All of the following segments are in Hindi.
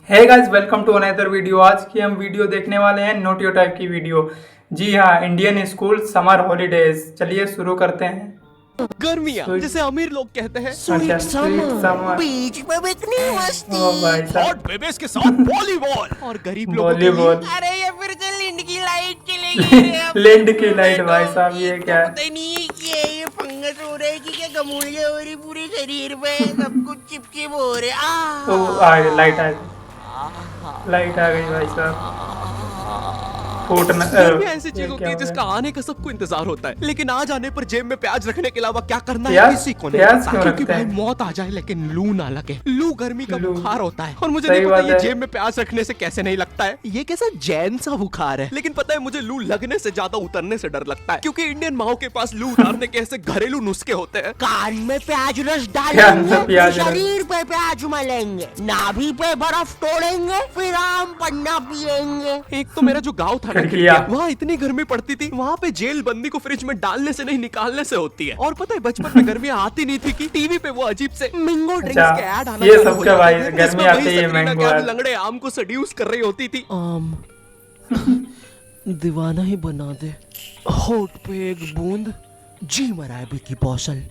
Hey guys, welcome to another video. आज की हम वीडियो देखने वाले हैं नोटियो टाइप की वीडियो। जी हाँ, इंडियन स्कूल समर हॉलीडेज। चलिए शुरू करते हैं। गर्मियाँ जिसे अमीर लोग कहते हैं। अच्छा, स्वीट समर। बीच में बिकनी मस्ती। ओ भाई हॉट साहब, बेबीज के साथ वॉलीबॉल और गरीब लोगों के लिए वॉलीबॉल। अरे ये फिर से लिंड की लाइट चलेगी रे अब। लैंड की लाइट भाई साहब, ये तो क्या है? पता ही नहीं है कि ये फंगस हो रहा है कि क्या गमूलिया हो रही पूरे शरीर पे सब कुछ चिपचिप हो रहे ओ आ गई लाइट, आ गई लाइट, आ गई भाई साहब। फूटना गर्मियाँ ऐसी चीज ये होती क्या है हो जिसका गया? आने का सबको इंतजार होता है, लेकिन आ जाने पर जेब में प्याज रखने के अलावा क्या करना है प्याज? किसी को नहीं प्याज पता। क्यों क्योंकि रखते भाई हैं? मौत आ जाए लेकिन लू ना लगे। लू गर्मी का लू। बुखार होता है और मुझे सही नहीं पता बात ये है। जेब में प्याज रखने से कैसे नहीं लगता है। ये कैसा जैन सा बुखार है, लेकिन पता है मुझे लू लगने से ज्यादा उतरने से डर लगता है, क्योंकि इंडियन माओ के पास लू उतारने के ऐसे घरेलू नुस्खे होते हैं। कान में प्याज रस कान डालेंगे, में प्याज रस। शरीर पे प्याज मलेंगे, नाभि पे बर्फ तोड़ेंगे, फिर आम पन्ना पिएंगे। एक तो मेरा जो गांव था ना खिड़कियाँ। खिड़कियाँ, वहाँ इतनी गर्मी पड़ती थी, वहाँ पे जेल बंदी को फ्रिज में डालने से नहीं निकालने से होती है। और पता है बचपन में गर्मियाँ आती नहीं थी कि टीवी पे वो अजीब से मैंगो ड्रिंक्स अच्छा, के ऐड आना ये चालू सब हो क्या जाते भाई, थे, गर्मी जिसमें आती वही है सटरीना मैंगो कैफ ऐड। लंगड़े आम को सेड्यूस कर रही होती थी। दीवाना ही बना दे, होठ पे एक बूंद, जी मरा है बिकी पौसल।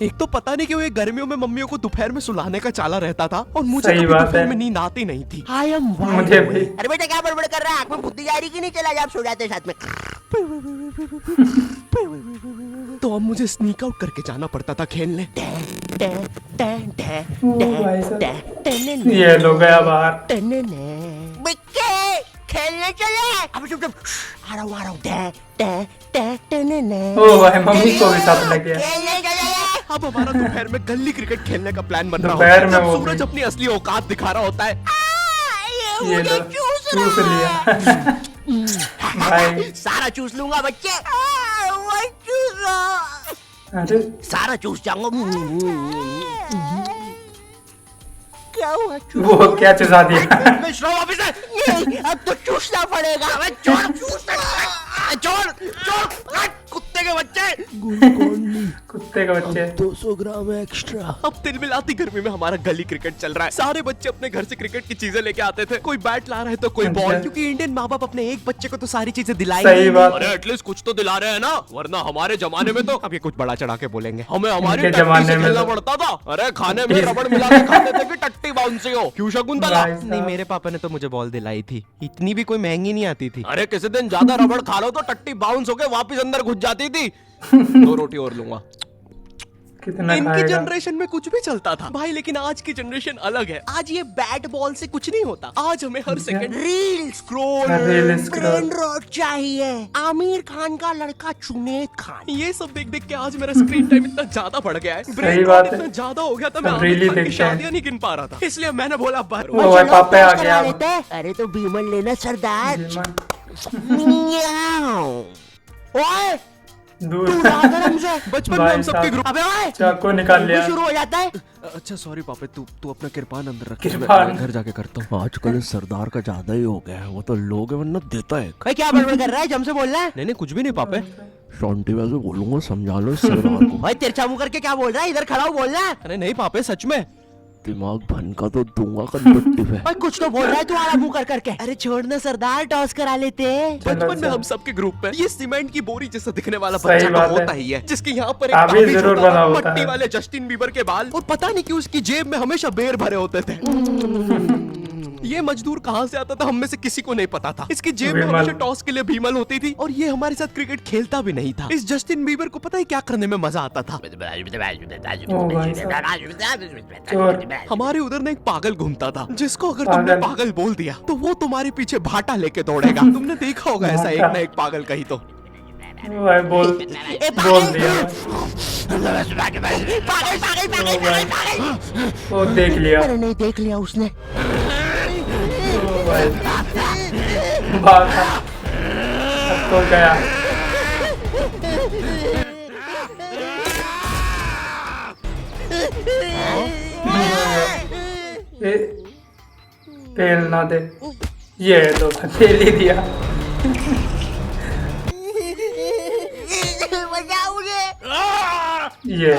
एक तो पता नहीं क्यों ये गर्मियों में मम्मियों को दोपहर में सुलाने का चाला रहता था और मुझे सही कभी बात दोपहर है। में नींद आती नहीं थी। आई एम मुझे भी। अरे बेटा क्या बड़बड़ कर रहा है? आँख में बुद्धि जा रही कि नहीं? चला जा, आप सो जाते हैं साथ में। तो अब मुझे स्नीक आउट करके जाना पड़ता था खेलने। ओ भाई साहब, ये लो गया बाहर। बिक्के खेलने चले। अब चुप चुप, आ रहा हूँ आ रहा हूँ। ओ भाई, मम्मी को भी साथ लग गया। खेलने चले। अब हमारा दोपहर में गली क्रिकेट खेलने का प्लान बन रहा दोपहर होता है, में जब वो सूरज भी। अपनी असली औकात दिखा रहा होता है। ये ये मुझे लो, चूस चूस रहा लिया। भाई सारा चूस लूंगा बच्चे। वही चूस रहा। अरे सारा चूस जाऊंगा। क्या हुआ? वो क्या चुसा दिया? मिश्रा वापस है। नहीं, अब तो चूसना पड़ेगा। अबे छोड़, छोड़, छोड़, कुत्ते के बच्चे। कुत्ते के बच्चे। 200 ग्राम एक्स्ट्रा। अब तिलमिलाती गर्मी में हमारा गली क्रिकेट चल रहा है। सारे बच्चे अपने घर से क्रिकेट की चीजें लेके आते थे, कोई बैट ला रहे तो कोई अच्छा। बॉल, क्योंकि इंडियन माँ बाप अपने एक बच्चे को तो सारी चीजें दिलाई सही नहीं। बात अरे है। एटलीस्ट कुछ तो दिला रहे हैं ना, वरना हमारे जमाने में तो अब ये कुछ बड़ा चढ़ा के बोलेंगे, हमें हमारी इनके टट्टी जमाने से में खेलना तो- पड़ता था। अरे खाने में रबड़ मिला के खाते थे कि टट्टी बाउंसी हो, क्यों शकुंतला? भाई साहब। नहीं, मेरे पापा ने तो मुझे बॉल दिलाई थी, इतनी भी कोई महंगी नहीं आती थी। अरे किसी दिन ज्यादा रबड़ खा लो तो टट्टी बाउंस होके वापस अंदर घुस जाती थी। 2 रोटी और लूंगा। कितना इनकी खाएगा? जनरेशन में कुछ भी चलता था भाई, लेकिन आज की जनरेशन अलग है। आज ये बैट बॉल से कुछ नहीं होता, आज हमें हर second reel scroll, reel scroll. Brain rot चाहिए। आमिर खान का लड़का जुनैद खान। ये सब देख देख के आज मेरा स्क्रीन टाइम इतना ज्यादा बढ़ गया है, ब्रेन बात रॉट है। इतना ज्यादा हो गया था, मैं सब आमिर रील ही खान की देखते हैं। शादियां नहीं गिन पा रहा था, इसलिए मैंने बोला बर। ओ भाई, पापा आ गया। लेते हैं। अरे तो भीमन लेना सरदार। ओए दूर तू रहा कर हमसे। बचपन में भाई हम सबके साहब। ग्रुप। अबे ओए, चाकू निकाल लिया। शुरू हो जाता है। अच्छा सॉरी पापा, तू अपना किरपान अंदर रख, किरपान। मैं घर जाके करता हूँ। आजकल इस सरदार का ज्यादा ही हो गया है, वो तो लोग है वरना देता है। भाई क्या बड़बड़ कर रहा है? जम से बोल रहा है। नहीं नहीं कुछ भी नहीं पापे। शांति वैसे बोलूंगा, समझा लो इस सरदार को। भाई तिरछा मुंह करके क्या बोल रहा है? इधर खड़ा हो बोल रहा है। अरे नहीं पापे, सच में। दिमाग भनका तो दूंगा कंडक्टिव है। भाई कुछ तो बोल रहा है तू आला मुंह कर करके। अरे छोड़ना सरदार, टॉस करा लेते हैं। बचपन में हम सबके ग्रुप में ये सीमेंट की बोरी जैसा दिखने वाला सही बच्चा तो बात है। होता ही है, जिसके यहाँ पर एक अभी ताबीज जरूर होता बना था, होता पट्टी है। वाले जस्टिन बीबर के बाल, और पता नहीं क्यों उसकी जेब में हमेशा बेर भरे होते थे। ये मजदूर कहाँ से आता था हम में से किसी को नहीं पता था। इसकी जेब में विमल। हमेशा टॉस के लिए भीमल होती थी, और ये हमारे साथ क्रिकेट खेलता भी नहीं था। इस जस्टिन बीबर को पता है क्या करने में मजा आता था? ओ भाई साहब, चोर। हमारे उधर ना एक पागल घूमता था, जिसको अगर तुमने पागल। पागल बोल दिया तो वो तुम्हारे पीछे भाटा लेके दौड़ेगा। तुमने देखा होगा ऐसा एक ना एक पागल कहीं तो। ओ भाई बोल दिया। पागल पागल पागल पागल पागल। वो देख लिया। अरे नहीं देख लिया उसने। ओ भाई भागा। अब तो गया। ए, तेल ना दे। ये तो तेल ही दिया। बचाओ मुझे। ये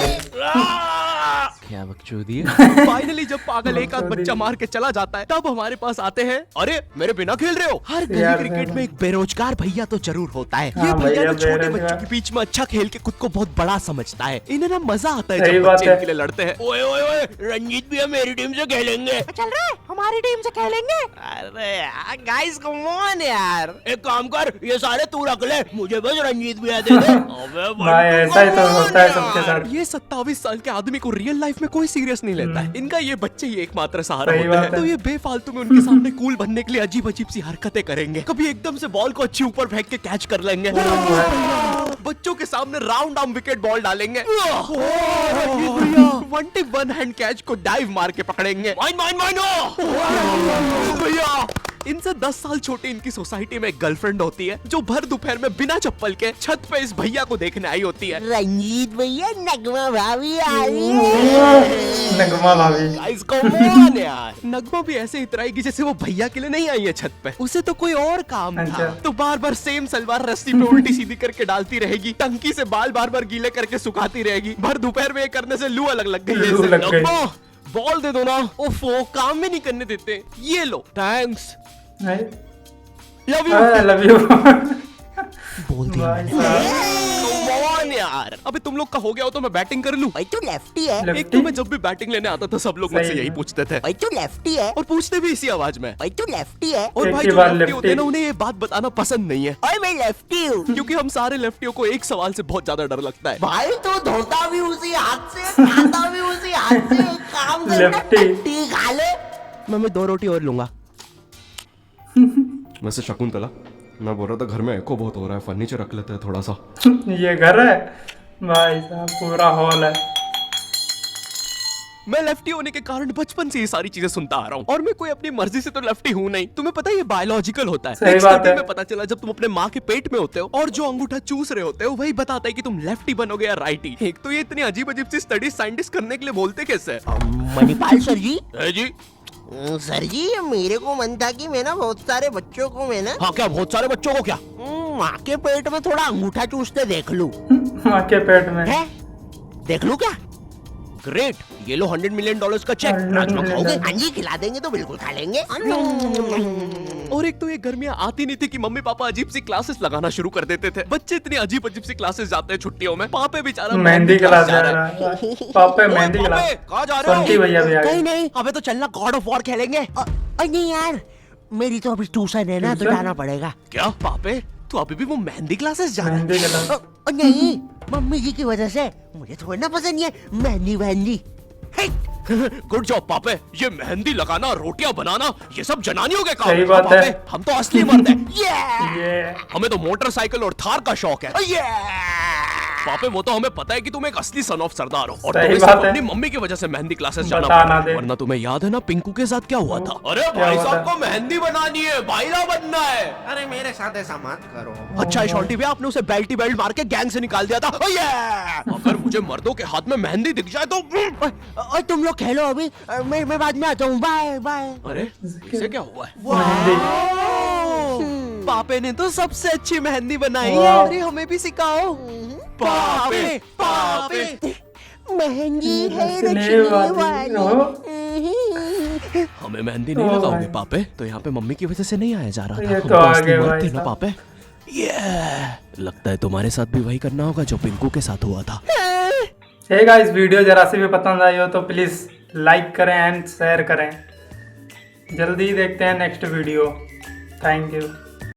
क्या क्या बकचोदी है। फाइनली जब पागल एक आध बच्चा मार के चला जाता है तब हमारे पास आते हैं, अरे मेरे बिना खेल रहे हो। हर गली यार, क्रिकेट में एक बेरोजगार भैया तो जरूर होता है। हाँ, ये भैया भैया तो छोटे बेरोजगार। बच्चों के बीच में अच्छा खेल के खुद को बहुत बड़ा समझता है। इन्हें ना मजा आता है सही जब बात बच्चे है। इनके लिए लड़ते हैं। ओए ओए ओए, रंजीत भैया मेरी टीम से खेलेंगे। चल रहा है, हमारी टीम से खेलेंगे। अरे यार गाइस कम ऑन यार, एक काम कर, ये सारे तू रख ले, मुझे बस रंजीत भैया दे दे। अबे भाई ऐसा ही तो होता है सबके साथ। ये 27 साल के आदमी को रियल लाइफ में कोई सीरियस नहीं लेता है। इनका ये बच्चे ही एकमात्र सहारा सही होते हैं। बात है। तो ये बेफालतू में उनके सामने कूल बनने के लिए अजीब अजीब सी हरकतें करेंगे। कभी एकदम से बॉल को अच्छी ऊपर फेंक के कैच कर लेंगे। बच्चों के सामने राउंड आर्म विकेट बॉल डालेंगे। One tip one hand catch को डाइव मार के पकड़ेंगे। माइन माइन माइन भैया। इनसे 10 साल छोटे इनकी सोसाइटी में एक गर्लफ्रेंड होती है जो भर दोपहर में बिना चप्पल के छत पे इस भैया को देखने आई होती है। रंजीत भैया नगमा भाभी आ रही है। नगमा भाभी। गाइस कम ऑन यार। नगमा भी ऐसे इतराएगी जैसे वो भैया के लिए नहीं आई है छत पे, उसे तो कोई और काम था। अच्छा। तो बार बार सेम सलवार रस्सी पे उल्टी सीधी करके डालती रहेगी, टंकी से बाल बार बार गीले करके सुखाती रहेगी। भर दोपहर में ये करने से लू अलग लग गई है लू इसे। लग गई। नगमा, बॉल दे दो ना। ओफो, काम भी नहीं करने देते। ये लो, thanks, love you. Love you. बोल दिया भाई मैंने। साहब। Come on यार। अबे तुम लोग का हो गया हो तो मैं बैटिंग कर लूं। भाई तू लेफ्टी है। एक तो मैं जब भी बैटिंग लेने आता था सब लोग मुझसे सही यही है। पूछते थे भाई तू लेफ्टी है। और पूछते भी इसी आवाज में। भाई तू लेफ्टी है। और एक भाई ही जो बार लेफ्टी होते हैं ना लेफ्टी। उन्हें ये बात बताना पसंद नहीं है, ओए मैं लेफ्टी हूँ। क्योंकि हम सारे लेफ्टियों को एक सवाल से बहुत ज्यादा डर लगता है। भाई तू धोता भी उसी हाथ से, खाता भी उसी हाथ से। एक काम करना, लेफ्टी। टट्टी खा ले। मैं 2 रोटी और लूंगा। वैसे शकुंतला, मैं बोल रहा था घर में एको बहुत हो रहा है, फर्नीचर रख लेते हैं थोड़ा सा। ये घर है भाई साहब, पूरा हॉल है। मैं लेफ्टी होने के कारण बचपन से ये सारी चीजें सुनता आ रहा हूँ, और मैं कोई अपनी मर्जी से तो लेफ्टी हूँ नहीं। तुम्हें पता है ये बायोलॉजिकल होता है। सही एक बात स्टडी है। में पता चला जब तुम अपने माँ के पेट में होते हो और जो अंगूठा चूस रहे होते हो वही बताता है कि तुम लेफ्टी बनोगे या राइटी। एक तो ये इतनी अजीब अजीब सी स्टडी साइंटिस्ट करने के लिए बोलते कैसे मणिपाल सर जी। है जी? सर जी मेरे को मन था कि मैं ना बहुत सारे बच्चों को मैं ना हाँ क्या, बहुत सारे बच्चों को क्या? माँ के पेट में थोड़ा अंगूठा चूसते देख लूं। माँ के पेट में। है देख लूं क्या? ग्रेट, ये लो $100 मिलियन का चेक। 100 राजमा मिलियन। खाओगे? हाँ जी खिला देंगे तो बिल्कुल खा लेंगे। और एक तो ये गर्मियाँ आती नहीं थी कि मम्मी पापा अजीब सी क्लासेस लगाना शुरू कर देते थे। बच्चे इतनी अजीब अजीब सी क्लासेस जाते हैं छुट्टियों में। पापे बेचारा मेहंदी क्लास जा है। रहा है। पापा मेहंदी ओए, क्लास। पापे, कहाँ जा रहे हो? सोनकी भैया भी आ नहीं गए। नहीं अबे तो चलना गॉड ऑफ वॉर खेलेंगे। नहीं यार मेरी तो अभी ट्यूशन है ना, तो ट्यूशन? जाना पड़ेगा। क्या पापे, तू अभी भी वो मेहंदी क्लासेस जा रहा है? मेहंदी क्लास। नहीं मम्मी जी की वजह से, मुझे थोड़ी ना पसंद है मेहंदी वहंदी। गुड जॉब पापे। ये मेहंदी लगाना, रोटियां बनाना, ये सब जनानियों के काम सही है। बात पापे, है। हम तो असली मर्द हैं। ये हमें तो मोटरसाइकिल और थार का शौक है। पापे वो तो हमें पता है कि तुम एक असली सन ऑफ सरदार हो, और सही तुम्हें बात सिर्फ है। अपनी मम्मी की वजह से मेहंदी क्लासेस जाना बता पड़ा। ना दे। वरना तुम्हें याद है ना पिंकू के साथ क्या हुआ था? अरे क्या भाई हुआ साहब था? को मेहंदी बनानी है, भाईला बनना है। अरे मेरे साथ ऐसा मत करो। अच्छा है शॉर्टी भैया, आपने उसे बेल्टी बेल्ट मार के गैंग से निकाल दिया था। अगर मुझे मर्दों के हाथ में मेहंदी दिख जाए तो और तुम लोग खेलो अभी, मैं बाद में आता हूँ। Bye bye. अरे इसे क्या हुआ है? मेहंदी। पापे ने तो सबसे अच्छी मेहंदी बनाई है। वाह। अरे हमें भी सिखाओ। पापे पापे महंगी है रचने रचने वाली वाली। हो। हमें मेहंदी नहीं ओ लगाओगे भाई। पापे? तो यहाँ पे मम्मी की वजह से नहीं आया जा रहा था। ये हम तो असली आगे मर्द भाई थे ना साहब। पापे। लगता है तुम्हारे साथ भी वही करना होगा जो पिंकू के साथ हुआ था। हे गाइस, वीडियो जरा सी भी पसंद आई हो तो प्लीज लाइक करें एंड शेयर करें। जल्दी देखते हैं नेक्स्ट वीडियो। Thank you.